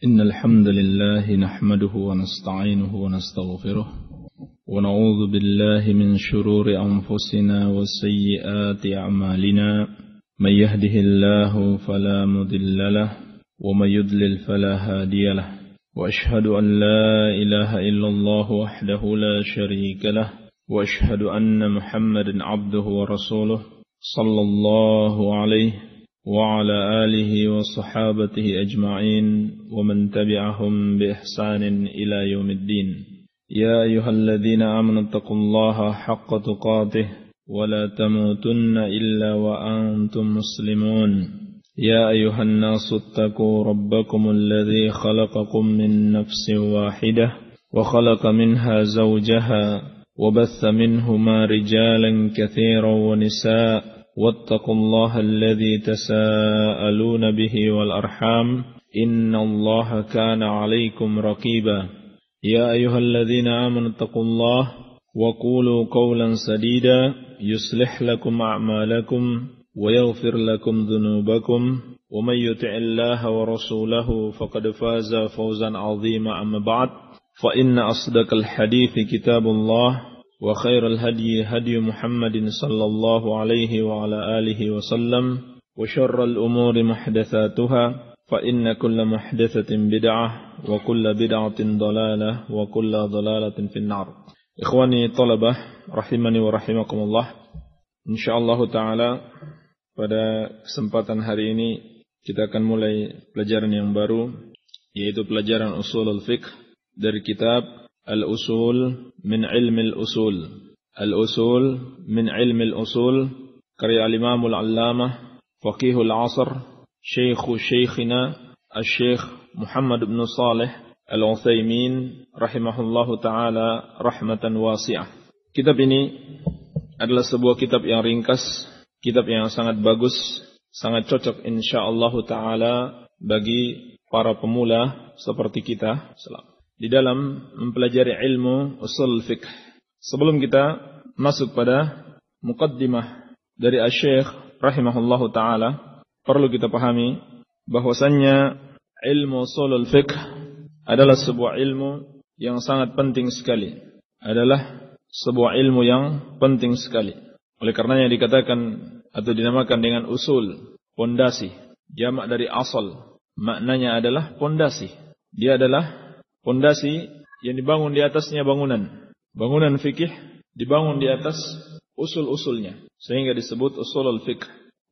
إن الحمد لله نحمده ونستعينه ونستغفره ونعوذ بالله من شرور أنفسنا وسيئات أعمالنا من يهده الله فلا مضل له ومن يضلل فلا هادي له وأشهد أن لا إله إلا الله وحده لا شريك له وأشهد أن محمدا عبده ورسوله صلى الله عليه وعلى آله وصحابته أجمعين ومن تبعهم بإحسان إلى يوم الدين يا أيها الذين آمنوا اتقوا الله حق تقاته ولا تموتن إلا وأنتم مسلمون يا أيها الناس اتقوا ربكم الذي خلقكم من نفس واحدة وخلق منها زوجها وبث منهما رجالا كثيرا ونساء واتقوا الله الذي تساءلون به والأرحام إن الله كان عليكم رقيبا يا أيها الذين آمنوا اتقوا الله وقولوا قولا سديدا يصلح لكم أعمالكم ويغفر لكم ذنوبكم ومن يطع الله ورسوله فقد فاز فوزا عظيما أما بعد فإن أصدق الحديث كتاب الله وخير الهدي هدي محمد صلى الله عليه وعلى آله وسلم وشر الأمور محدثاتها فإن كل محدثة بدعة وكل بدعة ضلالة وكل ضلالة في النار. Ikhwani talabah rahimani wa rahimakumullah. Insyaallah taala pada kesempatan hari ini kita akan mulai pelajaran yang baru, yaitu pelajaran usulul fiqh dari kitab Al-Usul min Ilmi Al-Usul. Al-Usul min Ilmi Al-Usul karya Al-Imam Al-Allamah Faqihul Asr Syekhina Al-Syekh Muhammad bin Salih Al-Utsaimin rahimahullahu taala rahmatan wasi'ah. Kitab ini adalah sebuah kitab yang ringkas, kitab yang sangat bagus, sangat cocok insyaallah taala bagi para pemula seperti kita di dalam mempelajari ilmu usul fiqh. Sebelum kita masuk pada muqaddimah dari Asy-Syaikh rahimahullahu taala, perlu kita pahami bahwasannya ilmu usulul fiqh adalah sebuah ilmu yang sangat penting sekali. Adalah sebuah ilmu yang penting sekali. Oleh karenanya dikatakan atau dinamakan dengan usul, pondasi. Jamak dari asal, maknanya adalah pondasi. Dia adalah pondasi yang dibangun di atasnya bangunan. Bangunan fikih dibangun di atas usul-usulnya. Sehingga disebut usulul fiqh.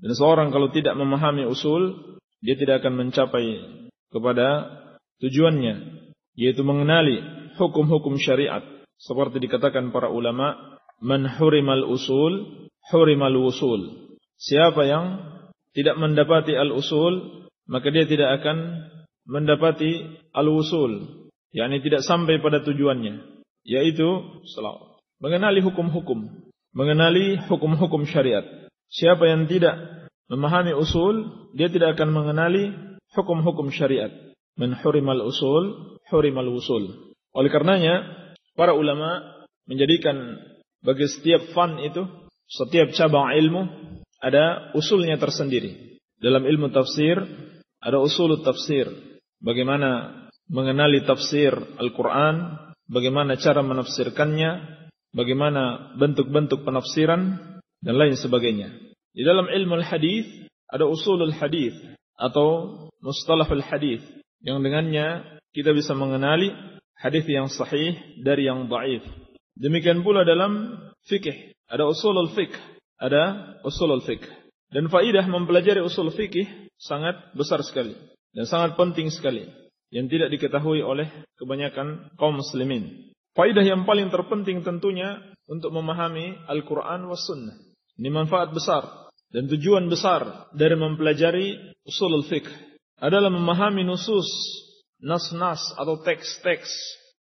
Dan seorang kalau tidak memahami usul, dia tidak akan mencapai kepada tujuannya, yaitu mengenali hukum-hukum syariat. Seperti dikatakan para ulama, man hurimal usul, hurimal wusul. Siapa yang tidak mendapati al-usul, maka dia tidak akan mendapati al-wusul. yakni tidak sampai pada tujuannya, yaitu mengenali hukum-hukum, mengenali hukum-hukum syariat. Siapa yang tidak memahami usul, dia tidak akan mengenali hukum-hukum syariat. Man hurimal usul, hurimal wusul. Oleh karenanya, para ulama menjadikan bagi setiap fan itu, setiap cabang ilmu, ada usulnya tersendiri. Dalam ilmu tafsir, ada usul tafsir. Bagaimana mengenali tafsir Al-Quran, bagaimana cara menafsirkannya, bagaimana bentuk-bentuk penafsiran, dan lain sebagainya. Di dalam ilmu al-hadith, ada usulul hadith, atau mustalahul hadith, yang dengannya kita bisa mengenali hadith yang sahih dari yang dhaif. Demikian pula dalam fikih, ada usulul fiqh, ada usulul fiqh. Dan faidah mempelajari usul fikih sangat besar sekali, dan sangat penting sekali, yang tidak diketahui oleh kebanyakan kaum muslimin. Faidah yang paling terpenting tentunya untuk memahami Al-Quran was Sunnah. Ini manfaat besar dan tujuan besar dari mempelajari usulul fiqh adalah memahami nusus, nas-nas atau teks-teks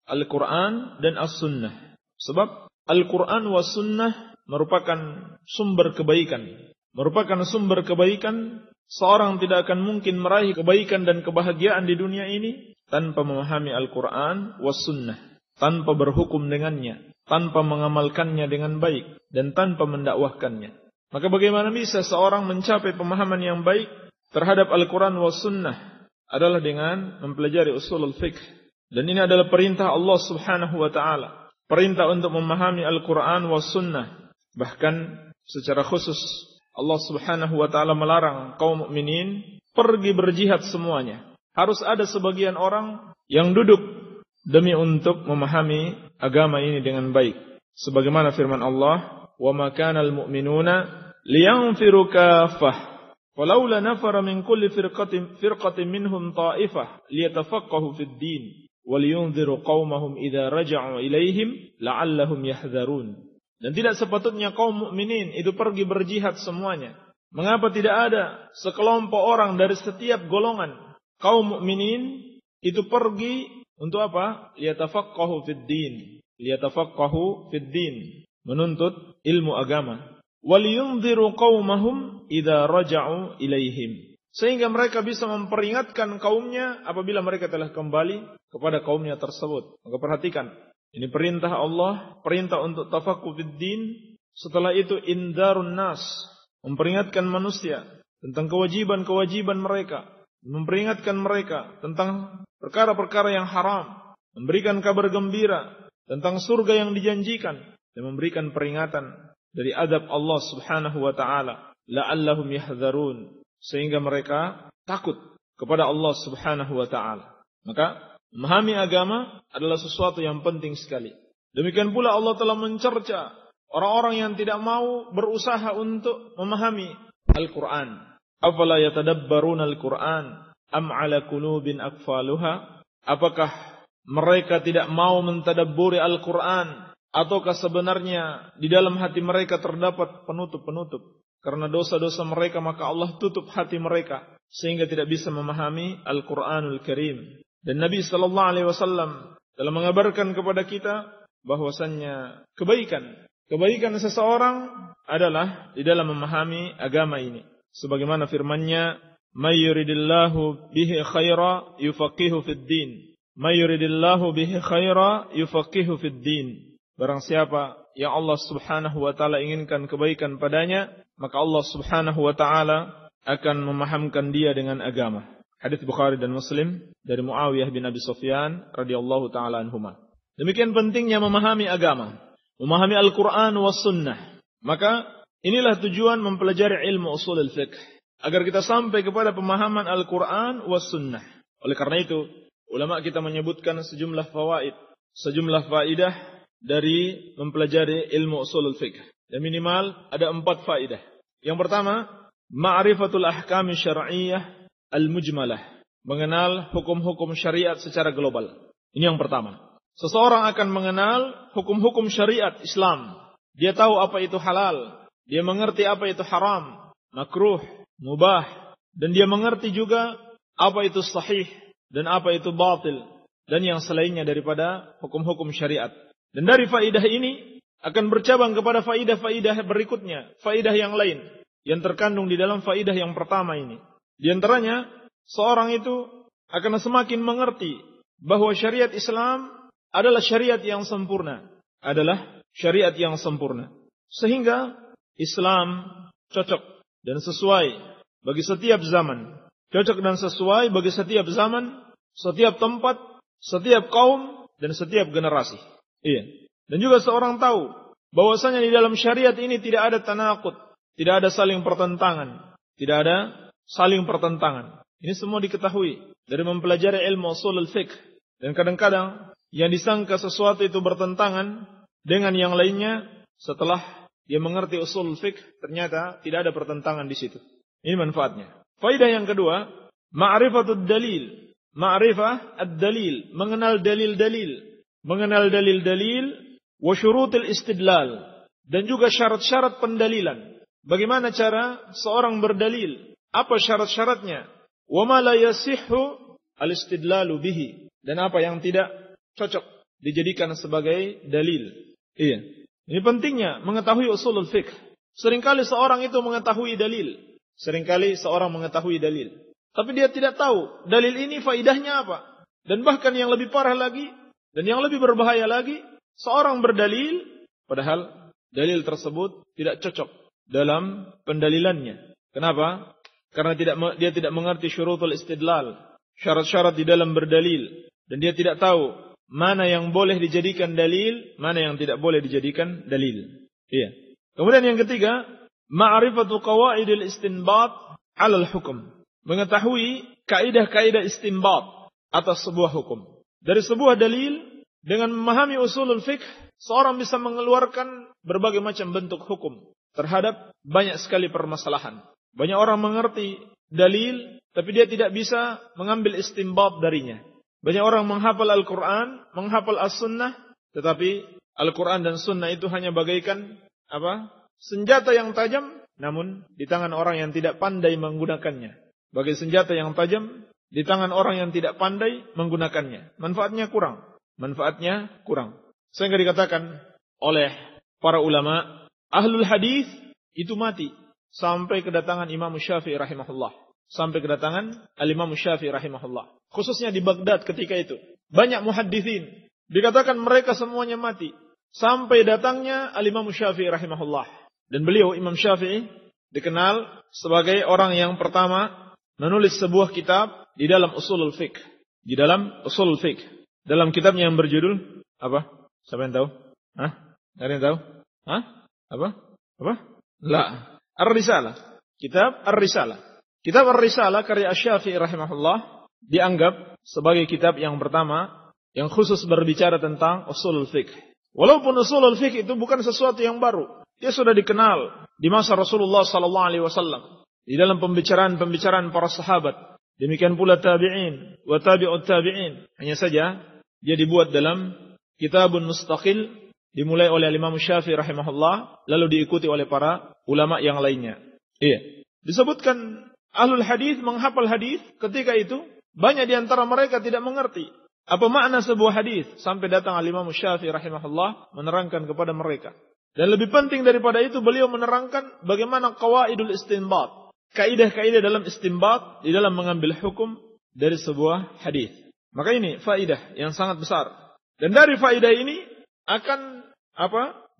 Al-Quran dan As-Sunnah. Sebab Al-Quran was Sunnah merupakan sumber kebaikan. Merupakan sumber kebaikan. Seorang tidak akan mungkin meraih kebaikan dan kebahagiaan di dunia ini tanpa memahami Al-Quran was Sunnah, tanpa berhukum dengannya, tanpa mengamalkannya dengan baik, dan tanpa mendakwahkannya. Maka bagaimana bisa seorang mencapai pemahaman yang baik terhadap Al-Quran was Sunnah adalah dengan mempelajari usulul fiqh. Dan ini adalah perintah Allah Subhanahu wa taala. Perintah untuk memahami Al-Qur'an was sunnah. Bahkan secara khusus Allah Subhanahu wa taala melarang kaum mukminin pergi berjihad semuanya. Harus ada sebagian orang yang duduk demi untuk memahami agama ini dengan baik. Sebagaimana firman Allah, "Wa ma kana al-mu'minuna liyanfiru kaffah." Walaula nafara min kulli firqatin minhum ta'ifah liyatafaqahu fid din waliyunziru qaumahum idza raja'u ilaihim la'allahum yahdharun. Dan tidak sepatutnya kaum mukminin itu pergi berjihad semuanya. Mengapa tidak ada sekelompok orang dari setiap golongan kaum mukminin itu pergi untuk apa? Liyatafaqahu fid din. Liyatafaqahu fid din, menuntut ilmu agama. Waliyunziru qaumahum idza raja'u ilaihim, sehingga mereka bisa memperingatkan kaumnya apabila mereka telah kembali kepada kaumnya tersebut. Maka perhatikan, ini perintah Allah, perintah untuk tafaqquh fid din. Setelah itu indarun nas, memperingatkan manusia tentang kewajiban-kewajiban mereka, memperingatkan mereka tentang perkara-perkara yang haram, memberikan kabar gembira tentang surga yang dijanjikan, dan memberikan peringatan dari adab Allah Subhanahu wa taala, la'allahum yahdharun, sehingga mereka takut kepada Allah Subhanahu wa taala. Maka memahami agama adalah sesuatu yang penting sekali. Demikian pula Allah telah mencerca orang-orang yang tidak mau berusaha untuk memahami Al-Qur'an. Afala yatadabbaruna Al-Qur'an am 'ala qulubin aqfaluha? Apakah mereka tidak mau mentadabburi Al-Qur'an? Ataukah sebenarnya di dalam hati mereka terdapat penutup-penutup? Karena dosa-dosa mereka maka Allah tutup hati mereka sehingga tidak bisa memahami Al-Qur'anul Karim. Dan Nabi sallallahu alaihi wasallam telah mengabarkan kepada kita bahwasannya kebaikan seseorang adalah di dalam memahami agama ini. Sebagaimana firman-Nya, "May yuridillahu bihi khaira yufaqihu fid din." May yuridillahu bihi khaira yufaqihu fid din. Barang siapa yang Allah Subhanahu wa taala inginkan kebaikan padanya, maka Allah Subhanahu wa taala akan memahamkan dia dengan agama. Hadits Bukhari dan Muslim dari Muawiyah bin Abi Sufyan radhiyallahu taala anhuma. Demikian pentingnya memahami agama, memahami Al-Qur'an was sunnah. Maka inilah tujuan mempelajari ilmu ushul al-fiqh, agar kita sampai kepada pemahaman Al-Qur'an was sunnah. Oleh karena itu, ulama kita menyebutkan sejumlah fawaid, sejumlah faidah dari mempelajari ilmu ushul al-fiqh. Dan minimal ada 4 faedah. Yang pertama, ma'rifatul ahkam syar'iyyah al-mujmalah, mengenal hukum-hukum syariat secara global. Ini yang pertama. Seseorang akan mengenal hukum-hukum syariat Islam. Dia tahu apa itu halal, dia mengerti apa itu haram, makruh, mubah, dan dia mengerti juga apa itu sahih dan apa itu batil, dan yang selainnya daripada hukum-hukum syariat. Dan dari faidah ini akan bercabang kepada faidah-faidah berikutnya, faidah yang lain yang terkandung di dalam faidah yang pertama ini. Di antaranya, seorang itu akan semakin mengerti bahwa syariat Islam adalah syariat yang sempurna, sehingga Islam cocok dan sesuai bagi setiap zaman, setiap tempat, setiap kaum, dan setiap generasi. Iya. Dan juga seorang tahu bahwasanya di dalam syariat ini tidak ada tanaqud, tidak ada saling pertentangan. Ini semua diketahui dari mempelajari ilmu ushul al-fiqh. Dan kadang-kadang yang disangka sesuatu itu bertentangan dengan yang lainnya, setelah dia mengerti ushul al-fiqh ternyata tidak ada pertentangan di situ. Ini manfaatnya. Faidah yang kedua, ma'rifatud dalil. Ma'rifah ad-dalil, mengenal dalil-dalil wa syurutul istidlal, dan juga syarat-syarat pendalilan. Bagaimana cara seorang berdalil? Apa syarat-syaratnya? Wa ma la yasihhu al-istidlalu bihi, dan apa yang tidak cocok dijadikan sebagai dalil. Iya. Ini pentingnya mengetahui ushul al-fiqh. Seringkali seorang itu mengetahui dalil, tapi dia tidak tahu dalil ini faidahnya apa. Dan bahkan yang lebih parah lagi, dan yang lebih berbahaya lagi, seorang berdalil, padahal dalil tersebut tidak cocok dalam pendalilannya. Kenapa? Karena dia tidak mengerti syurutul istidlal, syarat-syarat di dalam berdalil, dan dia tidak tahu mana yang boleh dijadikan dalil, mana yang tidak boleh dijadikan dalil. Iya. Kemudian yang ketiga, ma'rifatu qawaidil istinbat 'alal hukum. Mengetahui kaidah-kaidah istinbat atas sebuah hukum. Dari sebuah dalil, dengan memahami usulul fiqh, seorang bisa mengeluarkan berbagai macam bentuk hukum terhadap banyak sekali permasalahan. Banyak orang mengerti dalil, tapi dia tidak bisa mengambil istinbat darinya. Banyak orang menghafal Al-Quran, menghafal As-Sunnah, tetapi Al-Quran dan Sunnah itu hanya bagaikan senjata yang tajam, namun di tangan orang yang tidak pandai menggunakannya. Bagai senjata yang tajam di tangan orang yang tidak pandai menggunakannya. Manfaatnya kurang. Sehingga dikatakan oleh para ulama, ahlul hadis itu mati sampai kedatangan Imam Syafi'i rahimahullah. Sampai kedatangan Al-Imam Syafi'i rahimahullah. Khususnya di Baghdad ketika itu. Banyak muhaddithin. Dikatakan mereka semuanya mati. Sampai datangnya Al-Imam Syafi'i rahimahullah. Dan beliau, Imam Syafi'i, dikenal sebagai orang yang pertama menulis sebuah kitab di dalam usulul fiqh. Dalam kitabnya yang berjudul, apa? Siapa yang tahu? Ada yang tahu? Apa? La. Ar-Risalah. Kitab Ar-Risalah. Kitab Ar-Risalah karya Asy-Syafi'i rahimahullah dianggap sebagai kitab yang pertama yang khusus berbicara tentang usulul fiqh. Walaupun usulul fiqh itu bukan sesuatu yang baru, dia sudah dikenal di masa Rasulullah sallallahu alaihi wasallam di dalam pembicaraan para sahabat. Demikian pula tabi'in wa tabi'ut tabi'in. Hanya saja dia dibuat dalam kitabun mustaqil dimulai oleh Imam Syafi'i rahimahullah lalu diikuti oleh para ulama yang lainnya. Iya. Disebutkan ahlul hadis menghafal hadis ketika itu banyak di antara mereka tidak mengerti apa makna sebuah hadis sampai datang Imam Syafi'i rahimahullah menerangkan kepada mereka. Dan lebih penting daripada itu beliau menerangkan bagaimana qawaidul istinbat, kaidah-kaidah dalam istinbat di dalam mengambil hukum dari sebuah hadis. Maka ini faidah yang sangat besar. Dan dari faidah ini akan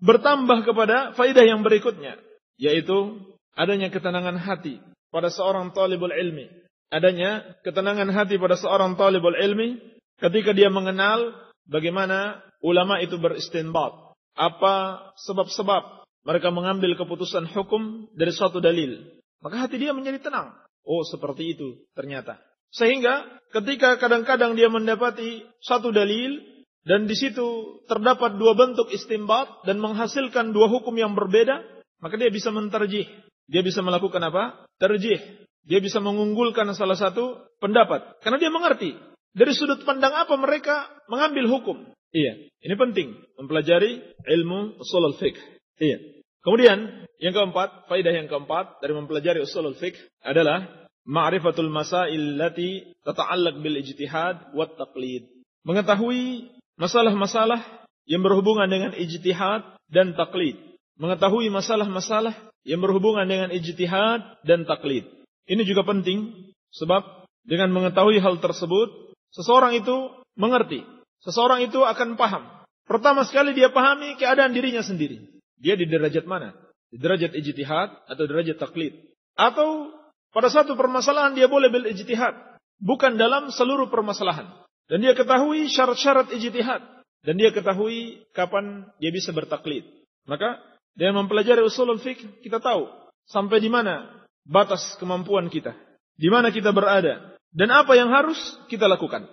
bertambah kepada faidah yang berikutnya, yaitu adanya ketenangan hati pada seorang talibul ilmi. Adanya ketenangan hati pada seorang talibul ilmi ketika dia mengenal bagaimana ulama itu beristinbat. Apa sebab-sebab mereka mengambil keputusan hukum dari suatu dalil. Maka hati dia menjadi tenang. Oh, seperti itu ternyata. Sehingga ketika kadang-kadang dia mendapati satu dalil dan di situ terdapat dua bentuk istinbat dan menghasilkan dua hukum yang berbeda, maka dia bisa mentarjih. Dia bisa melakukan apa? Tarjih. Dia bisa mengunggulkan salah satu pendapat. Karena dia mengerti dari sudut pandang apa mereka mengambil hukum. Iya, ini penting mempelajari ilmu ushul fiqh. Iya. Kemudian yang keempat, faedah yang keempat dari mempelajari ushul fiqh adalah ma'rifatul masail lati tata'allaq bil ijtihad wat taqlid. Mengetahui masalah-masalah yang berhubungan dengan ijtihad dan taklid. Mengetahui masalah-masalah yang berhubungan dengan ijtihad dan taklid. Ini juga penting sebab dengan mengetahui hal tersebut seseorang itu mengerti. Seseorang itu akan paham. Pertama sekali dia pahami keadaan dirinya sendiri. Dia di derajat mana? Di derajat ijtihad atau derajat taklid? Atau pada satu permasalahan dia boleh bil ijtihad, bukan dalam seluruh permasalahan. Dan dia ketahui syarat-syarat ijtihad. Dan dia ketahui kapan dia bisa bertaklid. Maka dengan mempelajari usulul fiqh kita tahu sampai di mana batas kemampuan kita. Di mana kita berada. Dan apa yang harus kita lakukan.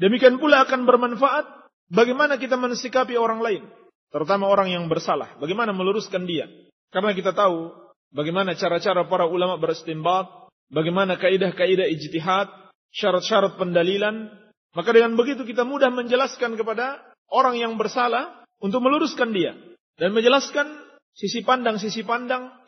Demikian pula akan bermanfaat bagaimana kita mensikapi orang lain. Terutama orang yang bersalah. Bagaimana meluruskan dia. Karena kita tahu bagaimana cara-cara para ulama beristinbat. Bagaimana kaidah-kaidah ijtihad. Syarat-syarat pendalilan. Maka dengan begitu kita mudah menjelaskan kepada orang yang bersalah. Untuk meluruskan dia. Dan menjelaskan sisi pandang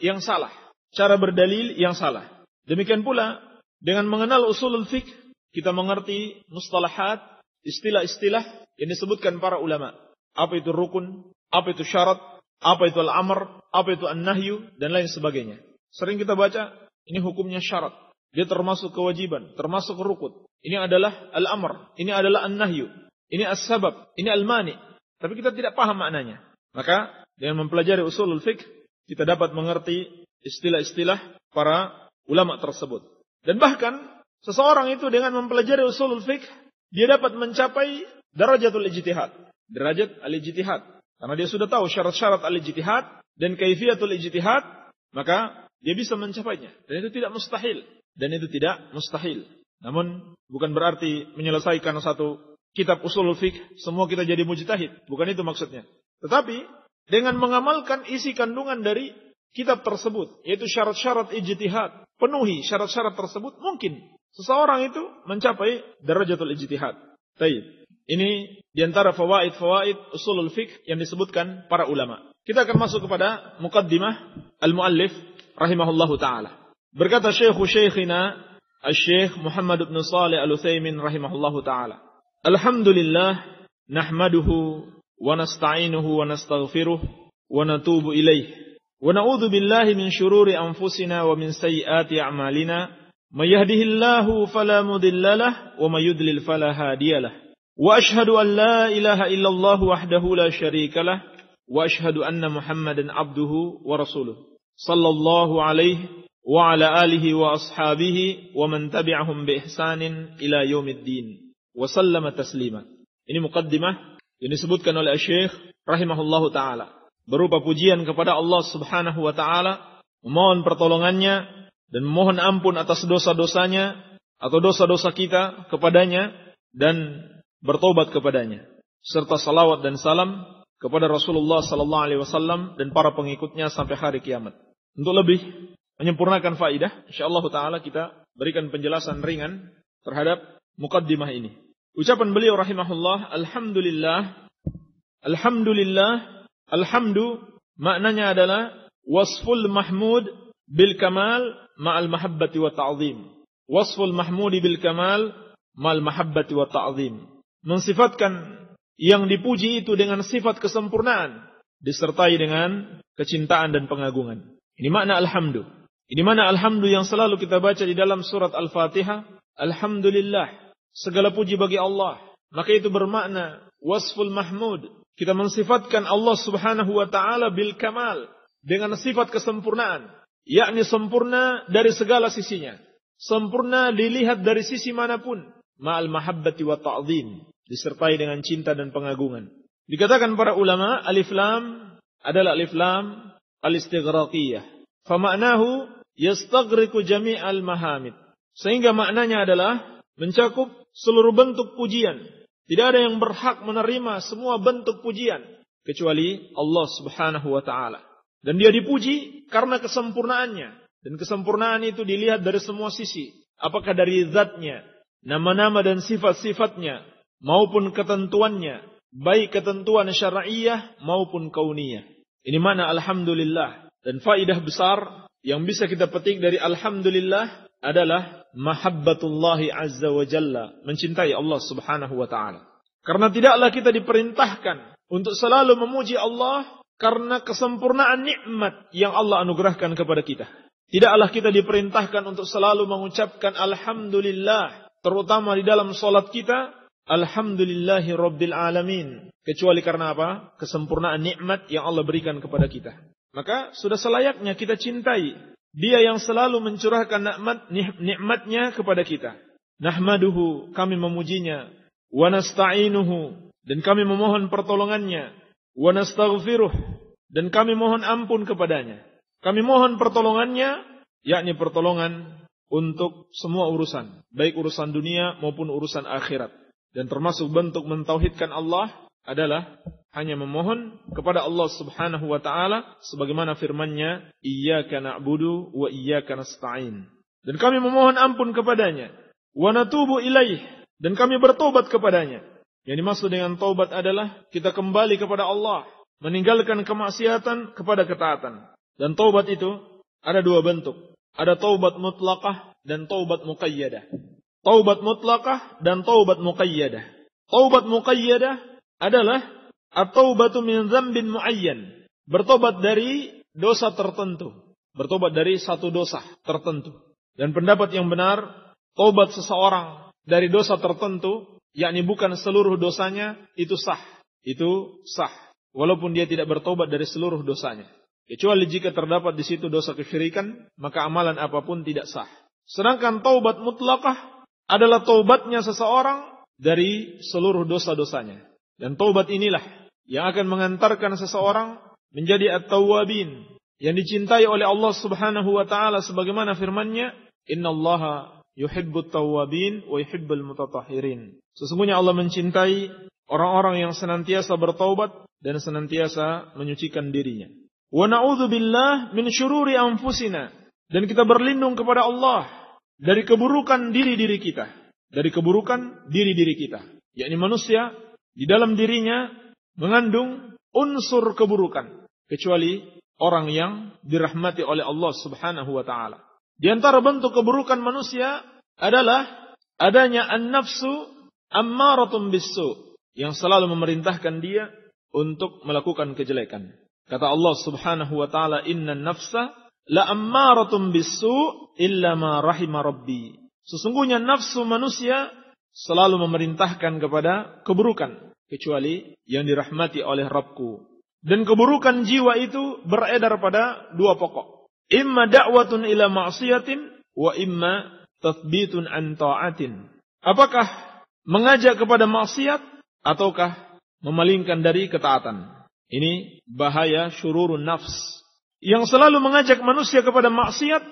yang salah. Cara berdalil yang salah. Demikian pula dengan mengenal usulul fiqh. Kita mengerti mustalahat, istilah-istilah yang disebutkan para ulama. Apa itu rukun, apa itu syarat, apa itu al-amr, apa itu an-nahyu, dan lain sebagainya. Sering kita baca, ini hukumnya syarat. Dia termasuk kewajiban, termasuk rukun. Ini adalah al-amr, ini adalah an-nahyu, ini as-sabab, ini al-mani. Tapi kita tidak paham maknanya. Maka dengan mempelajari usulul fiqh, kita dapat mengerti istilah-istilah para ulama tersebut. Dan bahkan Seseorang itu dengan mempelajari usulul fiqh, dia dapat mencapai darajatul ijtihad. Derajat al-ijtihad. Karena dia sudah tahu syarat-syarat al-ijtihad dan kaifiyatul ijtihad, maka dia bisa mencapainya. Dan itu tidak mustahil. Namun bukan berarti menyelesaikan satu kitab usulul fiqh, semua kita jadi mujtahid. Bukan itu maksudnya. Tetapi dengan mengamalkan isi kandungan dari kitab tersebut, yaitu syarat-syarat ijtihad, penuhi syarat-syarat tersebut, mungkin seseorang itu mencapai darajatul ijtihad. Baik. Ini diantara fawaid-fawaid usulul fiqh yang disebutkan para ulama. Kita akan masuk kepada muqaddimah al-muallif rahimahullahu ta'ala. Berkata Syekhina Al-Syekh Muhammad ibn Salih Al-Utsaimin rahimahullahu ta'ala. Alhamdulillah nahmaduhu wa nasta'inuhu wa nastaghfiruh wa natubu ilaih. Wa na'udzu billahi min syururi anfusina wa min sayyiati a'malina. May yahdihillahu fala mudilla lahu wa may yudlil fala hadiya lahu. Wa ashhadu an la ilaha illallah wahdahu la syarika lah wa ashhadu anna Muhammadan abduhu wa rasuluh sallallahu alaihi wa ala alihi wa ashabihi wa man tabi'ahum bi ihsanin ila yaumiddin wa sallama taslima. Ini muqaddimah yang disebutkan oleh Syekh rahimahullahu taala berupa pujian kepada Allah Subhanahu wa taala, memohon pertolongannya dan memohon ampun atas dosa-dosanya atau dosa-dosa kita kepadanya dan bertobat kepadanya, serta salawat dan salam kepada Rasulullah sallallahu alaihi wasallam dan para pengikutnya sampai hari kiamat. Untuk lebih menyempurnakan faidah, insyaallah taala kita berikan penjelasan ringan terhadap muqaddimah ini. Ucapan beliau rahimahullah, alhamdulillah. Alhamdu maknanya adalah wasful mahmud bil kamal ma'al mahabbati wa ta'zim. Wasful mahmudi bil kamal ma'al mahabbati wa ta'zim. Mensifatkan yang dipuji itu dengan sifat kesempurnaan disertai dengan kecintaan dan pengagungan. Ini makna alhamdu. Ini makna alhamdu yang selalu kita baca di dalam surat Al-Fatihah. Alhamdulillah, segala puji bagi Allah. Maka itu bermakna wasful mahmud. Kita mensifatkan Allah Subhanahu wa taala bil kamal, dengan sifat kesempurnaan, yakni sempurna dari segala sisinya. Sempurna dilihat dari sisi manapun. Ma'al mahabbati wa ta'zim, disertai dengan cinta dan pengagungan. Dikatakan para ulama, alif lam adalah alif lam al-istighraqiyah. Fa ma'nahu yastaghriqu jami'al mahamid. Sehingga maknanya adalah mencakup seluruh bentuk pujian. Tidak ada yang berhak menerima semua bentuk pujian kecuali Allah Subhanahu wa taala. Dan dia dipuji karena kesempurnaannya. Dan kesempurnaan itu dilihat dari semua sisi. Apakah dari zatnya, nama-nama dan sifat-sifatnya, maupun ketentuannya, baik ketentuan syar'iyah maupun kauniyah. Ini makna alhamdulillah. Dan faidah besar yang bisa kita petik dari alhamdulillah adalah mahabbatullahi azza wa jalla, mencintai Allah Subhanahu wa taala. Karena tidaklah kita diperintahkan untuk selalu memuji Allah karena kesempurnaan nikmat yang Allah anugerahkan kepada kita. Tidaklah kita diperintahkan untuk selalu mengucapkan alhamdulillah, terutama di dalam salat kita, alhamdulillahi rabbil alamin, kecuali karena apa? Kesempurnaan nikmat yang Allah berikan kepada kita. Maka sudah selayaknya kita cintai Dia yang selalu mencurahkan nikmatnya kepada kita. Nahmaduhu, kami memujinya. Wa nasta'inuhu, dan kami memohon pertolongannya. Wa nastaghfiruh, dan kami mohon ampun kepadanya. Kami mohon pertolongannya, yakni pertolongan untuk semua urusan, baik urusan dunia maupun urusan akhirat. Dan termasuk bentuk mentauhidkan Allah adalah hanya memohon kepada Allah Subhanahu wa taala sebagaimana firman-Nya, iyyaka na'budu wa iyyaka nasta'in. Dan kami memohon ampun kepadanya. Wa natubu ilaih, dan kami bertobat kepadanya. Yang dimaksud dengan taubat adalah kita kembali kepada Allah, meninggalkan kemaksiatan kepada ketaatan. Dan taubat itu ada dua bentuk. Ada taubat mutlaqah dan taubat muqayyadah. Taubat mutlaqah dan taubat muqayyadah. Taubat muqayyadah adalah at-taubatu min dzambin muayyan. Bertobat dari dosa tertentu. Bertobat dari satu dosa tertentu. Dan pendapat yang benar, taubat seseorang dari dosa tertentu, yakni bukan seluruh dosanya, itu sah. Itu sah. Walaupun dia tidak bertobat dari seluruh dosanya. Kecuali jika terdapat di situ dosa kesyirikan, maka amalan apapun tidak sah. Sedangkan taubat mutlaqah adalah taubatnya seseorang dari seluruh dosa-dosanya. Dan taubat inilah yang akan mengantarkan seseorang menjadi at-tawwabin, yang dicintai oleh Allah Subhanahu wa taala sebagaimana firman-Nya, "Innallaha yuhibbut tawwabin wa yuhibbul mutatahhirin." Sesungguhnya Allah mencintai orang-orang yang senantiasa bertaubat dan senantiasa menyucikan dirinya. Wa na'udzubillah min syururi anfusina, dan kita berlindung kepada Allah dari keburukan diri-diri kita, dari keburukan diri-diri kita, yakni manusia di dalam dirinya mengandung unsur keburukan, kecuali orang yang dirahmati oleh Allah Subhanahu wa taala. Di antara bentuk keburukan manusia adalah adanya an-nafsu ammaratun bis-su, yang selalu memerintahkan dia untuk melakukan kejelekan. Kata Allah Subhanahu wa taala, "Innan nafsa la ammaratun bis-su illa ma rahima rabbi." Sesungguhnya nafsu manusia selalu memerintahkan kepada keburukan, kecuali yang dirahmati oleh Rabbku. Dan keburukan jiwa itu beredar pada dua pokok. Imma da'watun ila ma'siyatin wa imma tathbitun an ta'atin. Apakah mengajak kepada maksiat ataukah memalingkan dari ketaatan? Ini bahaya syururun nafs, yang selalu mengajak manusia kepada maksiat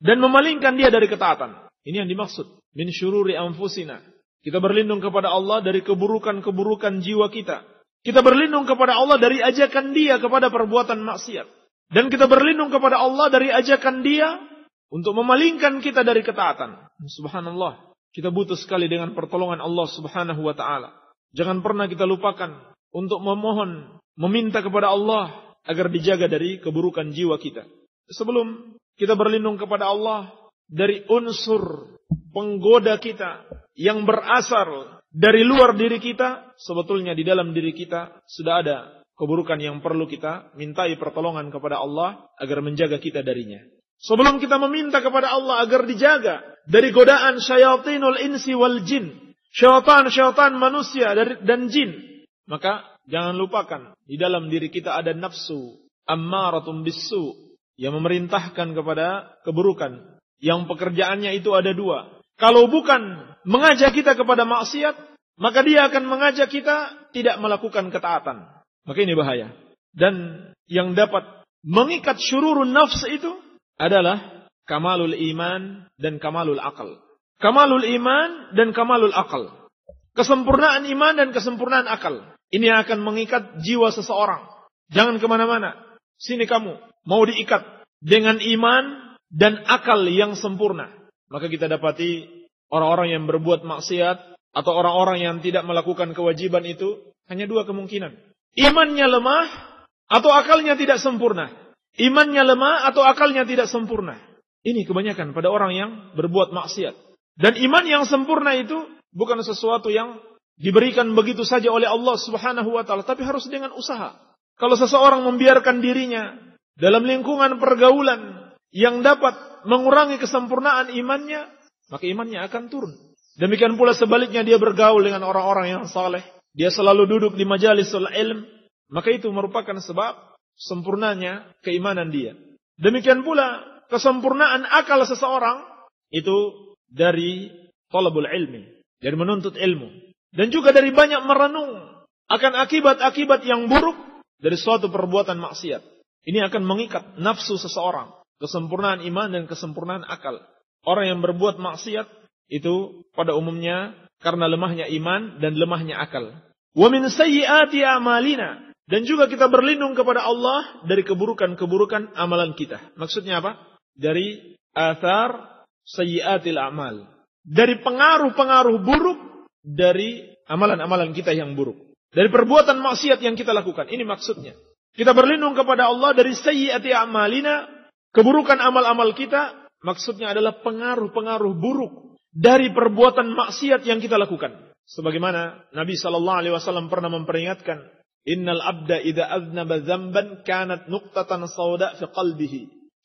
dan memalingkan dia dari ketaatan. Ini yang dimaksud min syururi anfusina. Kita berlindung kepada Allah dari keburukan-keburukan jiwa kita. Kita berlindung kepada Allah dari ajakan dia kepada perbuatan maksiat. Dan kita berlindung kepada Allah dari ajakan dia untuk memalingkan kita dari ketaatan. Subhanallah. Kita butuh sekali dengan pertolongan Allah Subhanahu wa ta'ala. Jangan pernah kita lupakan untuk memohon, meminta kepada Allah agar dijaga dari keburukan jiwa kita. Sebelum kita berlindung kepada Allah dari unsur penggoda kita yang berasal dari luar diri kita, sebetulnya di dalam diri kita sudah ada keburukan yang perlu kita mintai pertolongan kepada Allah agar menjaga kita darinya. Sebelum kita meminta kepada Allah agar dijaga dari godaan syayatinul insi wal jin, syaitan manusia dan jin, maka jangan lupakan di dalam diri kita ada nafsu ammaratun bis-su yang memerintahkan kepada keburukan, yang pekerjaannya itu ada dua. Kalau bukan mengajak kita kepada maksiat, maka dia akan mengajak kita tidak melakukan ketaatan. Maka ini bahaya. Dan yang dapat mengikat syururun nafs itu adalah kamalul iman dan kamalul akal. Kamalul iman dan kamalul akal. Kesempurnaan iman dan kesempurnaan akal. Ini akan mengikat jiwa seseorang. Jangan kemana-mana. Sini kamu mau diikat dengan iman dan akal yang sempurna. Maka kita dapati orang-orang yang berbuat maksiat atau orang-orang yang tidak melakukan kewajiban itu hanya dua kemungkinan. Imannya lemah atau akalnya tidak sempurna. Imannya lemah atau akalnya tidak sempurna. Ini kebanyakan pada orang yang berbuat maksiat. Dan iman yang sempurna itu bukan sesuatu yang diberikan begitu saja oleh Allah Subhanahu wa ta'ala, tapi harus dengan usaha. Kalau seseorang membiarkan dirinya dalam lingkungan pergaulan yang dapat mengurangi kesempurnaan imannya, maka imannya akan turun. Demikian pula sebaliknya, dia bergaul dengan orang-orang yang saleh, dia selalu duduk di majalisul ilm, maka itu merupakan sebab sempurnanya keimanan dia. Demikian pula kesempurnaan akal seseorang itu dari talabul ilmi, dari menuntut ilmu, dan juga dari banyak merenung akan akibat-akibat yang buruk dari suatu perbuatan maksiat. Ini akan mengikat nafsu seseorang, kesempurnaan iman dan kesempurnaan akal. Orang yang berbuat maksiat itu pada umumnya karena lemahnya iman dan lemahnya akal. Wa min sayyiati a'malina, dan juga kita berlindung kepada Allah dari keburukan-keburukan amalan kita. Maksudnya apa? Dari athar sayyiatil a'mal, dari pengaruh-pengaruh buruk dari amalan-amalan kita yang buruk, dari perbuatan maksiat yang kita lakukan. Ini maksudnya. Kita berlindung kepada Allah dari sayyiati a'malina, keburukan amal-amal kita. Maksudnya adalah pengaruh-pengaruh buruk dari perbuatan maksiat yang kita lakukan. Sebagaimana Nabi SAW pernah memperingatkan, Innal abda idza aznaba dzamban kanat nuqtatan sauda fi qalbihi,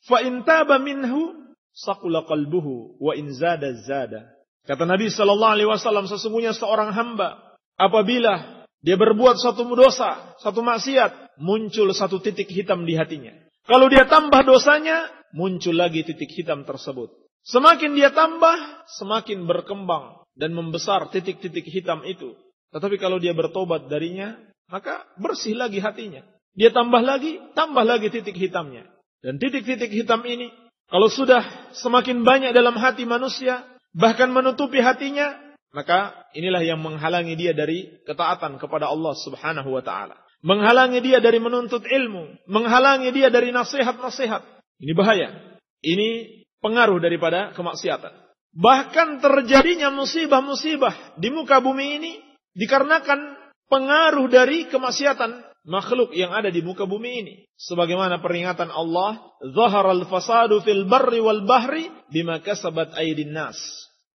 fa in taba minhu saqula qalbuhu wa in zada zada. Kata Nabi SAW, sesungguhnya seorang hamba apabila dia berbuat satu dosa, satu maksiat, muncul satu titik hitam di hatinya. Kalau dia tambah dosanya, muncul lagi titik hitam tersebut. Semakin dia tambah, semakin berkembang dan membesar titik-titik hitam itu. Tetapi kalau dia bertobat darinya, maka bersih lagi hatinya. Dia tambah lagi titik hitamnya. Dan titik-titik hitam ini, kalau sudah semakin banyak dalam hati manusia, bahkan menutupi hatinya, maka inilah yang menghalangi dia dari ketaatan kepada Allah Subhanahu wa ta'ala. Menghalangi dia dari menuntut ilmu. Menghalangi dia dari nasihat-nasihat. Ini bahaya. Ini pengaruh daripada kemaksiatan. Bahkan terjadinya musibah-musibah di muka bumi ini dikarenakan pengaruh dari kemaksiatan makhluk yang ada di muka bumi ini. Sebagaimana peringatan Allah, "Zaharal fasadu fil barri wal bahri bima kasabat aydin nas."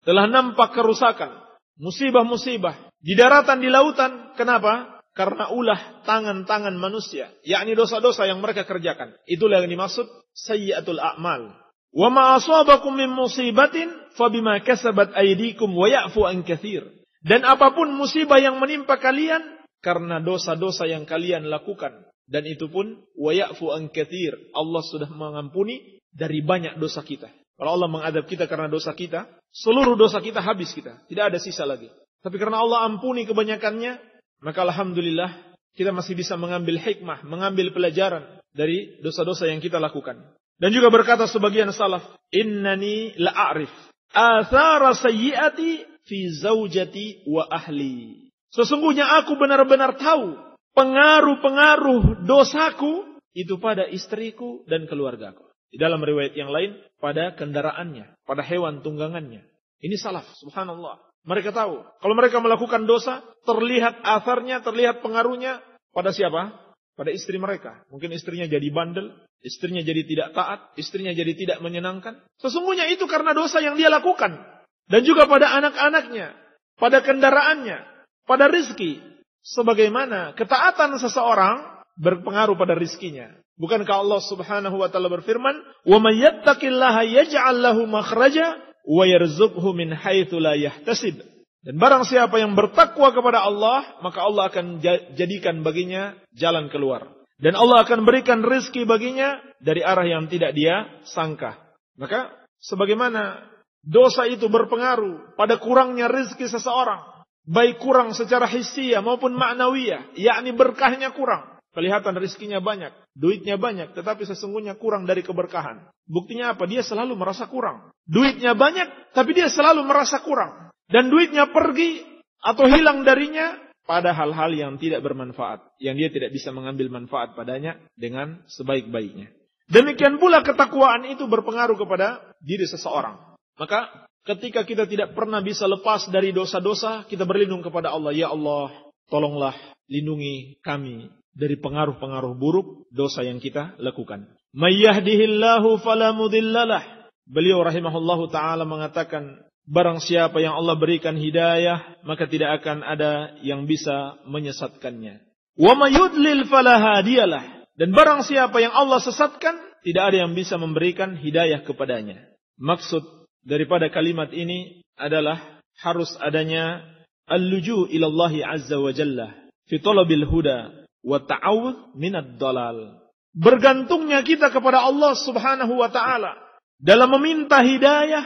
Telah nampak kerusakan, musibah-musibah di daratan, di lautan. Kenapa? Karena ulah tangan-tangan manusia, yakni dosa-dosa yang mereka kerjakan. Itulah yang dimaksud sayyi'atul a'mal. Wa ma asabakum min musibatin fabima kasabat aydikum wa ya'fu an katsir. Dan apapun musibah yang menimpa kalian karena dosa-dosa yang kalian lakukan, dan itu pun wa ya'fu an katsir. Allah sudah mengampuni dari banyak dosa kita. Kalau Allah mengadab kita karena dosa kita, seluruh dosa kita habis kita, tidak ada sisa lagi. Tapi karena Allah ampuni kebanyakannya, maka alhamdulillah kita masih bisa mengambil hikmah, mengambil pelajaran dari dosa-dosa yang kita lakukan. Dan juga berkata sebagian salaf, "Innani la'arif athara sayyiati fi zaujati wa ahli." Sesungguhnya aku benar-benar tahu pengaruh-pengaruh dosaku itu pada istriku dan keluargaku. Di dalam riwayat yang lain, pada kendaraannya, pada hewan tunggangannya. Ini salaf, subhanallah. Mereka tahu, kalau mereka melakukan dosa, terlihat atharnya, terlihat pengaruhnya pada siapa? Pada istri mereka. Mungkin istrinya jadi bandel, istrinya jadi tidak taat, istrinya jadi tidak menyenangkan. Sesungguhnya itu karena dosa yang dia lakukan. Dan juga pada anak-anaknya, pada kendaraannya, pada rizki. Sebagaimana ketaatan seseorang berpengaruh pada rizkinya. Bukankah Allah Subhanahu wa ta'ala berfirman, "Wa may yattaqillaha yaj'al lahu makhraja wa yarzuqhu min haitsu la yahtasib." Dan barang siapa yang bertakwa kepada Allah, maka Allah akan jadikan baginya jalan keluar. Dan Allah akan berikan rezeki baginya dari arah yang tidak dia sangka. Maka sebagaimana dosa itu berpengaruh pada kurangnya rezeki seseorang, baik kurang secara hissiyah maupun ma'nawiyah, yakni berkahnya kurang. Kelihatan rezekinya banyak, duitnya banyak, tetapi sesungguhnya kurang dari keberkahan. Buktinya apa? Dia selalu merasa kurang. Duitnya banyak, tapi dia selalu merasa kurang. Dan duitnya pergi atau hilang darinya pada hal-hal yang tidak bermanfaat. Yang dia tidak bisa mengambil manfaat padanya dengan sebaik-baiknya. Demikian pula ketakwaan itu berpengaruh kepada diri seseorang. Maka ketika kita tidak pernah bisa lepas dari dosa-dosa, kita berlindung kepada Allah. Ya Allah, tolonglah lindungi kami dari pengaruh-pengaruh buruk dosa yang kita lakukan. May yahdihillahu fala mudhillalah. Beliau rahimahullahu ta'ala mengatakan, barang siapa yang Allah berikan hidayah, maka tidak akan ada yang bisa menyesatkannya. Wa may yudlil fala hadiyalah. Dan barang siapa yang Allah sesatkan, tidak ada yang bisa memberikan hidayah kepadanya. Maksud daripada kalimat ini adalah harus adanya al-luju' ilallahi azza wa jalla fi talabil huda wa ta'awudz minad dalal. Bergantungnya kita kepada Allah Subhanahu wa ta'ala dalam meminta hidayah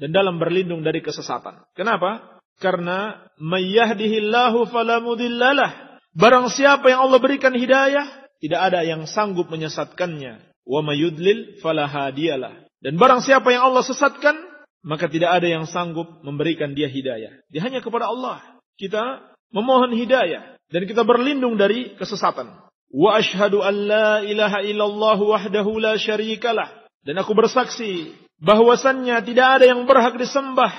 dan dalam berlindung dari kesesatan. Kenapa? Karena may yahdihillahu fala mudhillalah. Barang siapa yang Allah berikan hidayah, tidak ada yang sanggup menyesatkannya. Wa may yudlil fala hadiyalah. Dan barang siapa yang Allah sesatkan, maka tidak ada yang sanggup memberikan dia hidayah. Dia hanya kepada Allah kita memohon hidayah dan kita berlindung dari kesesatan. Wa asyhadu an la ilaha illallah wahdahu la syarikalah. Dan aku bersaksi bahwasannya tidak ada yang berhak disembah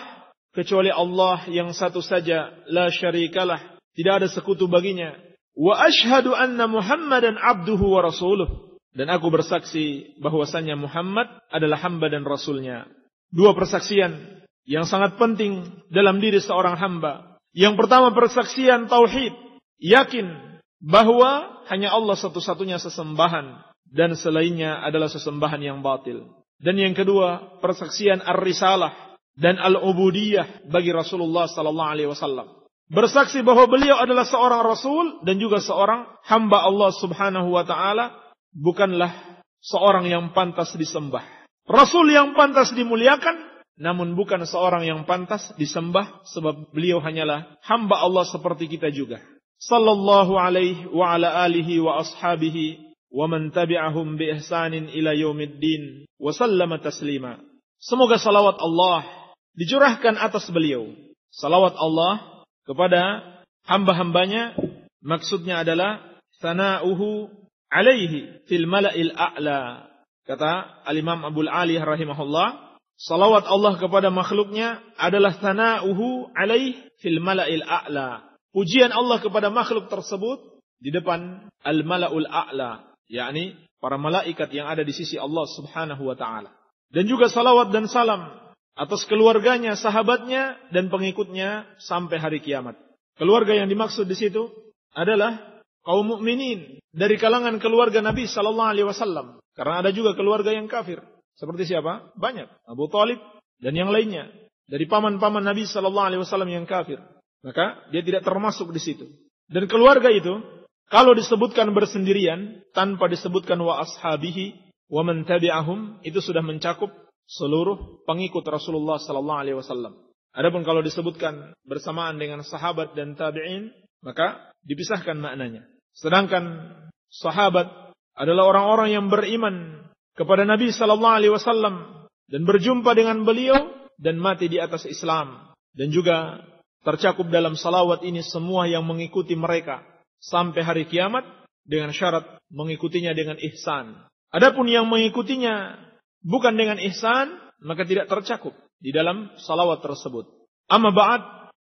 kecuali Allah yang satu saja, la syarikalah, tidak ada sekutu baginya. Wa asyhadu anna Muhammadan abduhu wa rasuluh. Dan aku bersaksi bahwasannya Muhammad adalah hamba dan rasulnya. Dua persaksian yang sangat penting dalam diri seorang hamba. Yang pertama persaksian tauhid, yakin bahwa hanya Allah satu-satunya sesembahan dan selainnya adalah sesembahan yang batil. Dan yang kedua persaksian ar-risalah dan al-ubudiyah bagi Rasulullah sallallahu alaihi wasallam. Bersaksi bahwa beliau adalah seorang rasul dan juga seorang hamba Allah Subhanahu wa taala, bukanlah seorang yang pantas disembah. Rasul yang pantas dimuliakan namun bukan seorang yang pantas disembah sebab beliau hanyalah hamba Allah seperti kita juga. Sallallahu alaihi wa ala alihi wa ashabihi wa man tabi'ahum bi ihsanin ila yaumiddin wa sallama taslima. Semoga salawat Allah dicurahkan atas beliau. Salawat Allah kepada hamba-hambanya maksudnya adalah sana'uhu alaihi fil mala'il a'la. Kata Al-Imam Abul Ali rahimahullah, salawat Allah kepada makhluknya adalah sana'uhu alaihi fil mala'il a'la. Pujian Allah kepada makhluk tersebut di depan al-mala'ul a'la, yakni para malaikat yang ada di sisi Allah Subhanahu wa taala. Dan juga salawat dan salam atas keluarganya, sahabatnya dan pengikutnya sampai hari kiamat. Keluarga yang dimaksud di situ adalah kaum mukminin dari kalangan keluarga Nabi sallallahu alaihi wasallam. Karena ada juga keluarga yang kafir. Seperti siapa? Banyak. Abu Thalib dan yang lainnya dari paman-paman Nabi sallallahu alaihi wasallam yang kafir. Maka dia tidak termasuk di situ. Dan keluarga itu kalau disebutkan bersendirian tanpa disebutkan wa ashabihi wa man tabi'ahum, itu sudah mencakup seluruh pengikut Rasulullah sallallahu alaihi wasallam. Adapun kalau disebutkan bersamaan dengan sahabat dan tabi'in, maka dipisahkan maknanya. Sedangkan sahabat adalah orang-orang yang beriman kepada Nabi sallallahu alaihi wasallam dan berjumpa dengan beliau dan mati di atas Islam, dan juga tercakup dalam salawat ini semua yang mengikuti mereka sampai hari kiamat dengan syarat mengikutinya dengan ihsan. Adapun yang mengikutinya bukan dengan ihsan, maka tidak tercakup di dalam salawat tersebut. Amma ba'd,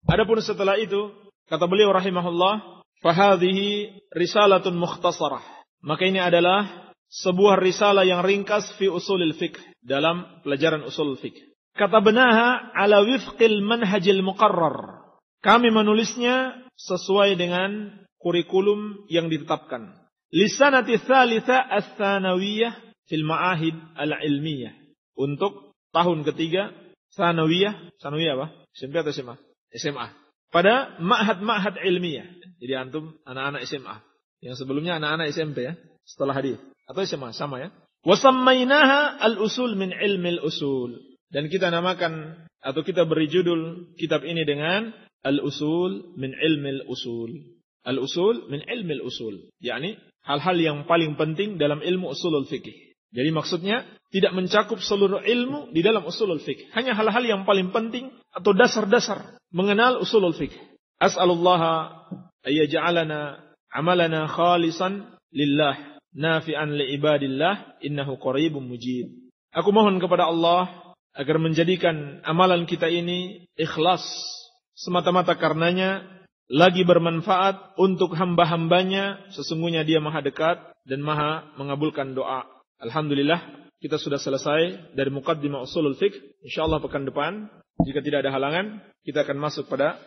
adapun setelah itu kata beliau rahimahullah, fahadhihi risalatun mukhtasarah. Maka ini adalah sebuah risalah yang ringkas fi usulil fiqh, dalam pelajaran usul fiqh. Katabenaha ala wifqil manhajil muqarrar. Kami menulisnya sesuai dengan kurikulum yang ditetapkan. Lisanati thalitha ats-tsanawiyah fil ma'ahid al-ilmiyah. Untuk tahun ketiga tsanawiyah, tsanawiyah apa? SMP atau SMA? SMA. Pada ma'had ilmiah. Jadi antum anak-anak SMA. Yang sebelumnya anak-anak SMP ya, setelah hadis. Atau SMA, sama ya. Wasammainaha al-usul min ilmil usul. Dan kita namakan atau kita beri judul kitab ini dengan al-usul min ilmil usul. Al-usul min ilmil usul. yakni hal-hal yang paling penting dalam ilmu usulul fikih. Jadi maksudnya tidak mencakup seluruh ilmu di dalam usulul fikih. Hanya hal-hal yang paling penting atau dasar-dasar mengenal usulul fikih. As'alullaha ayyaj'alana amalana khalisan lillah nafi'an liibadillah innahu qaribun mujib. Aku mohon kepada Allah agar menjadikan amalan kita ini ikhlas semata-mata karenanya, lagi bermanfaat untuk hamba-hambanya, sesungguhnya dia maha dekat dan maha mengabulkan doa. Alhamdulillah kita sudah selesai dari muqaddimah usulul fiqh. Insyaallah pekan depan jika tidak ada halangan kita akan masuk pada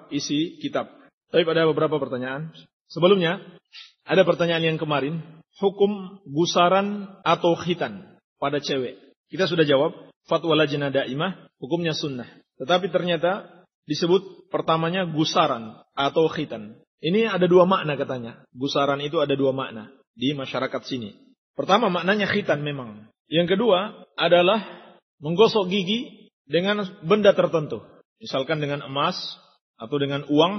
isi kitab. Tapi ada beberapa pertanyaan. Sebelumnya, ada pertanyaan yang kemarin, hukum gusaran atau khitan pada cewek. Kita sudah jawab, fatwa lajnah daimah, hukumnya sunnah. Tetapi ternyata disebut pertamanya gusaran atau khitan. Ini ada dua makna katanya. Gusaran itu ada dua makna di masyarakat sini. Pertama maknanya khitan memang. Yang kedua adalah menggosok gigi dengan benda tertentu. Misalkan dengan emas, atau dengan uang,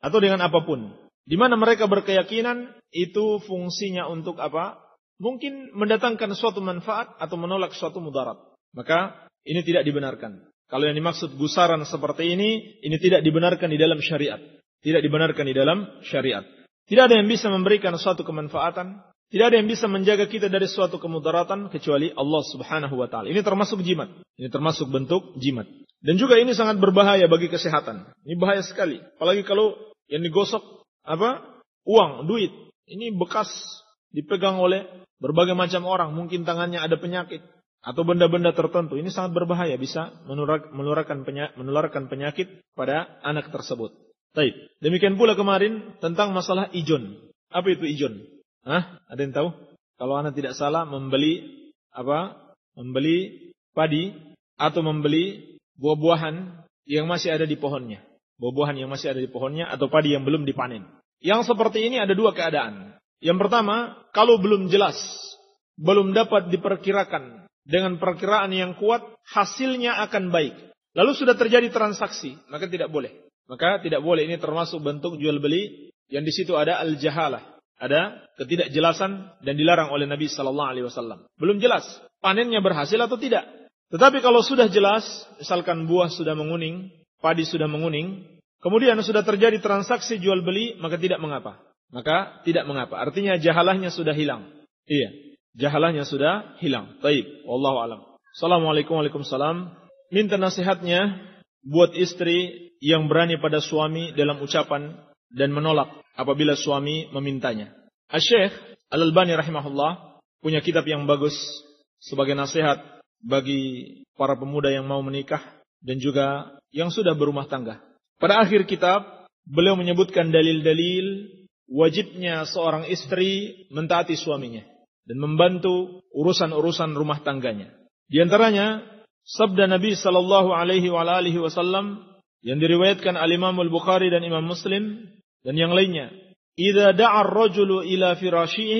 atau dengan apapun. Di mana mereka berkeyakinan itu fungsinya untuk apa? Mungkin mendatangkan suatu manfaat atau menolak suatu mudarat. Maka ini tidak dibenarkan. Kalau yang dimaksud gusaran seperti ini tidak dibenarkan di dalam syariat. Tidak dibenarkan di dalam syariat. Tidak ada yang bisa memberikan suatu kemanfaatan. Tidak ada yang bisa menjaga kita dari suatu kemudaratan kecuali Allah Subhanahu wa taala. Ini termasuk jimat. Ini termasuk bentuk jimat. Dan juga ini sangat berbahaya bagi kesehatan. Ini bahaya sekali. Apalagi kalau yang digosok uang, duit. Ini bekas dipegang oleh berbagai macam orang. Mungkin tangannya ada penyakit atau benda-benda tertentu. Ini sangat berbahaya, bisa menularkan penyakit pada anak tersebut. Baik. Demikian pula kemarin tentang masalah ijon. Apa itu ijon? Ada yang tahu? Kalau anak tidak salah membeli padi atau membeli buah-buahan yang masih ada di pohonnya. Buah-buahan yang masih ada di pohonnya atau padi yang belum dipanen. Yang seperti ini ada dua keadaan. Yang pertama, kalau belum jelas, belum dapat diperkirakan dengan perkiraan yang kuat, hasilnya akan baik. Lalu sudah terjadi transaksi, maka tidak boleh. Maka tidak boleh, ini termasuk bentuk jual beli yang di situ ada al-jahalah, ada ketidakjelasan dan dilarang oleh Nabi sallallahu alaihi wasallam. Belum jelas panennya berhasil atau tidak. Tetapi kalau sudah jelas, misalkan buah sudah menguning, padi sudah menguning, kemudian sudah terjadi transaksi jual beli, maka tidak mengapa. Maka tidak mengapa. Artinya jahalahnya sudah hilang. Iya, jahalahnya sudah hilang. Taib, wallahu alam. Assalamualaikum warahmatullahi wabarakatuh. Minta nasihatnya buat istri yang berani pada suami dalam ucapan dan menolak apabila suami memintanya. Asy-Syaikh Al-Albani rahimahullah punya kitab yang bagus sebagai nasihat bagi para pemuda yang mau menikah dan juga yang sudah berumah tangga. Pada akhir kitab, beliau menyebutkan dalil-dalil wajibnya seorang istri mentaati suaminya dan membantu urusan-urusan rumah tangganya. Di antaranya sabda Nabi sallallahu alaihi wasallam yang diriwayatkan al-Imam Al-Bukhari dan Imam Muslim dan yang lainnya, "Idza da'a ar-rajulu ila firashihi,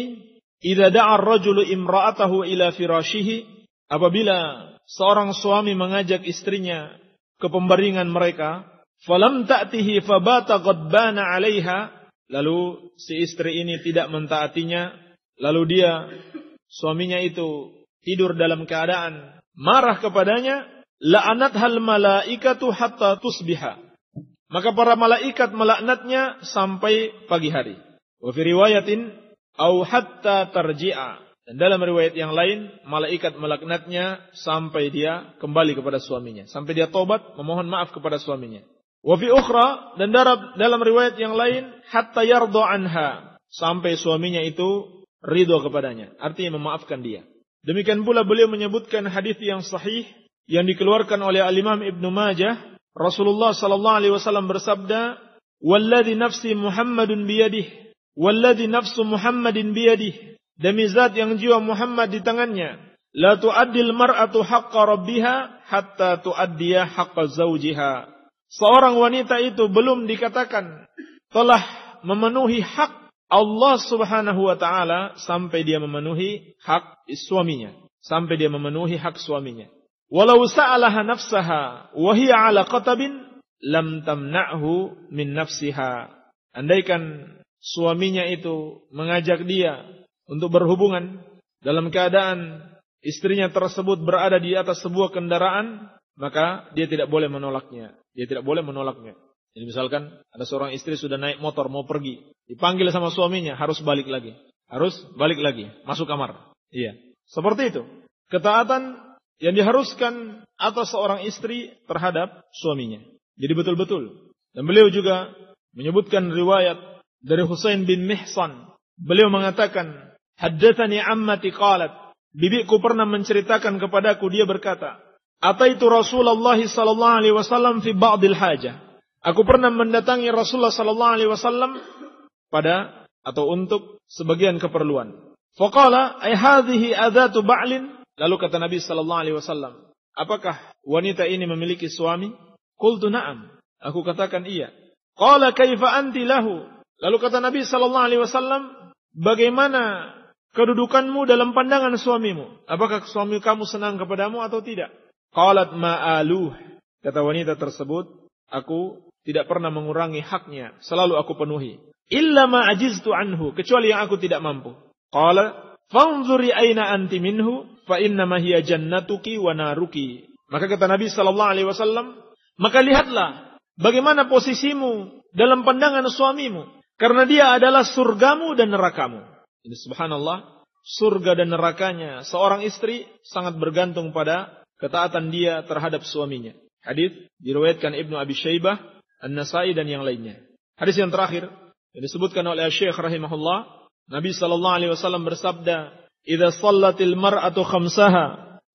idza da'a ar-rajulu imra'atahu ila firashihi," apabila seorang suami mengajak istrinya ke pembaringan mereka, "falam ta'tihi fabata ghadbana 'alaiha," lalu si istri ini tidak mentaatinya, lalu dia suaminya itu tidur dalam keadaan marah kepadanya, la'anathal malaikatu hatta tusbiha. Maka para malaikat melaknatnya sampai pagi hari. Wa fi riwayatin au hatta tarji'a. Dan dalam riwayat yang lain, malaikat melaknatnya sampai dia kembali kepada suaminya, sampai dia tobat memohon maaf kepada suaminya. Wa fi ukhra, dan dalam riwayat yang lain, hatta yarda anha, sampai suaminya itu ridho kepadanya, artinya memaafkan dia. Demikian pula beliau menyebutkan hadis yang sahih yang dikeluarkan oleh Al-Imam Ibnu Majah. Rasulullah sallallahu alaihi wasallam bersabda, "Walladzi nafsi Muhammadun biyadihi, walladzi nafsu Muhammadin biyadihi." Demi zat yang jiwa Muhammad di tangannya, la tu'addil mar'atu haqqa rabbiha hatta tu'addiya haqqa zawjiha. Seorang wanita itu belum dikatakan telah memenuhi hak Allah subhanahu wa ta'ala sampai dia memenuhi hak suaminya. Sampai dia memenuhi hak suaminya. Walau sa'alaha nafsaha wahiya ala qatabin lam tamna'hu min nafsiha. Andaikan suaminya itu mengajak dia untuk berhubungan dalam keadaan istrinya tersebut berada di atas sebuah kendaraan, maka dia tidak boleh menolaknya. Dia tidak boleh menolaknya. Jadi misalkan ada seorang istri sudah naik motor mau pergi, dipanggil sama suaminya, harus balik lagi. Harus balik lagi, masuk kamar. Iya. Seperti itu. Ketaatan yang diharuskan atas seorang istri terhadap suaminya. Jadi betul-betul. Dan beliau juga menyebutkan riwayat dari Husain bin Mihsan. Beliau mengatakan, "Haddatsani ammati qalat." Bibiku pernah menceritakan kepadaku, dia berkata, "Ataitu Rasulullah sallallahu alaihi wasallam fi ba'dil hajah." Aku pernah mendatangi Rasulullah sallallahu alaihi wasallam pada atau untuk sebagian keperluan. Faqala, "Ai hadhihi adatu ba'lin?" Lalu kata Nabi sallallahu alaihi wasallam, "Apakah wanita ini memiliki suami?" Qultu na'am. Aku katakan iya. Qala kaifa anti lahu? Lalu kata Nabi sallallahu alaihi wasallam, "Bagaimana kedudukanmu dalam pandangan suamimu? Apakah suami kamu senang kepadamu atau tidak?" Qalat ma'aluh. Kata wanita tersebut, "Aku tidak pernah mengurangi haknya, selalu aku penuhi. Illa ma ajiztu anhu, kecuali yang aku tidak mampu." Qala, "Fanzuri aina anti minhu, fa inna ma hiya jannatuki wa naruki." Maka kata Nabi sallallahu alaihi wasallam, "Maka lihatlah bagaimana posisimu dalam pandangan suamimu, karena dia adalah surgamu dan nerakamu." Ini subhanallah, surga dan nerakanya seorang istri sangat bergantung pada ketaatan dia terhadap suaminya. Hadis diriwayatkan Ibnu Abi Syaibah, An-Nasai dan yang lainnya. Hadis yang terakhir yang disebutkan oleh Syekh rahimahullah, Nabi sallallahu alaihi wasallam bersabda, "Idza shallatil mar'atu khamsaha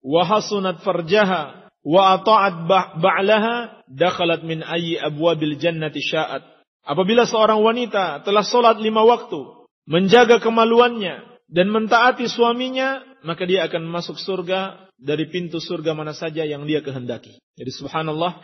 wa hasunat farjaha wa ata'at ba'laha dakhalat min ayyi abwabil jannati sya'at." Apabila seorang wanita telah salat 5 waktu, menjaga kemaluannya dan mentaati suaminya, maka dia akan masuk surga dari pintu surga mana saja yang dia kehendaki. Jadi subhanallah,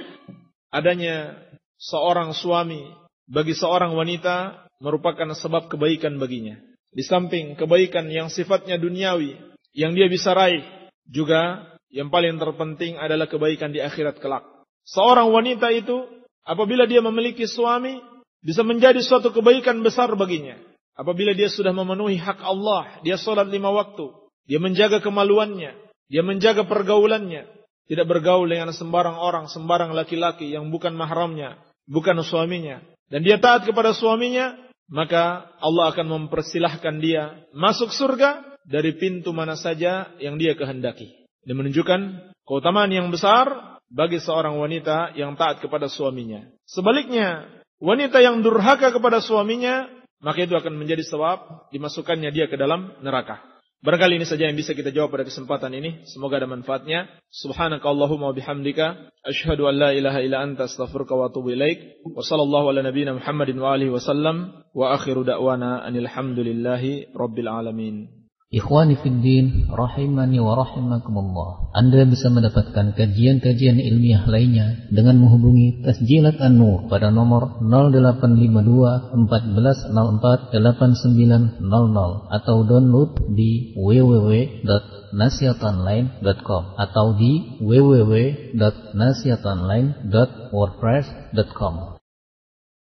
adanya seorang suami bagi seorang wanita merupakan sebab kebaikan baginya. Di samping kebaikan yang sifatnya duniawi yang dia bisa raih Juga yang paling terpenting adalah kebaikan di akhirat kelak. Seorang wanita itu apabila dia memiliki suami bisa menjadi suatu kebaikan besar baginya. Apabila dia sudah memenuhi hak Allah, dia sholat 5 waktu, dia menjaga kemaluannya, dia menjaga pergaulannya, tidak bergaul dengan sembarang orang, sembarang laki-laki yang bukan mahramnya, bukan suaminya, dan dia taat kepada suaminya, maka Allah akan mempersilahkan dia masuk surga dari pintu mana saja yang dia kehendaki. Ini menunjukkan keutamaan yang besar bagi seorang wanita yang taat kepada suaminya. Sebaliknya, wanita yang durhaka kepada suaminya, maka itu akan menjadi sebab dimasukkannya dia ke dalam neraka. Barangkali ini saja yang bisa kita jawab pada kesempatan ini. Semoga ada manfaatnya. Subhanakallahumma wa bihamdika asyhadu an la ilaha illa anta astaghfiruka wa atubu ilaik. Wa sallallahu ala nabiyyina Muhammadin wa alihi wasallam wa akhiru da'wana anil hamdulillahi rabbil alamin. Ikhwani fiddin, rahimani wa rahimakumullah. Anda bisa mendapatkan kajian-kajian ilmiah lainnya dengan menghubungi Tasjilat An-Nur pada nomor 0852 1404 8900 atau download di www.nasihatonline.com atau di www.nasihatonline.wordpress.com.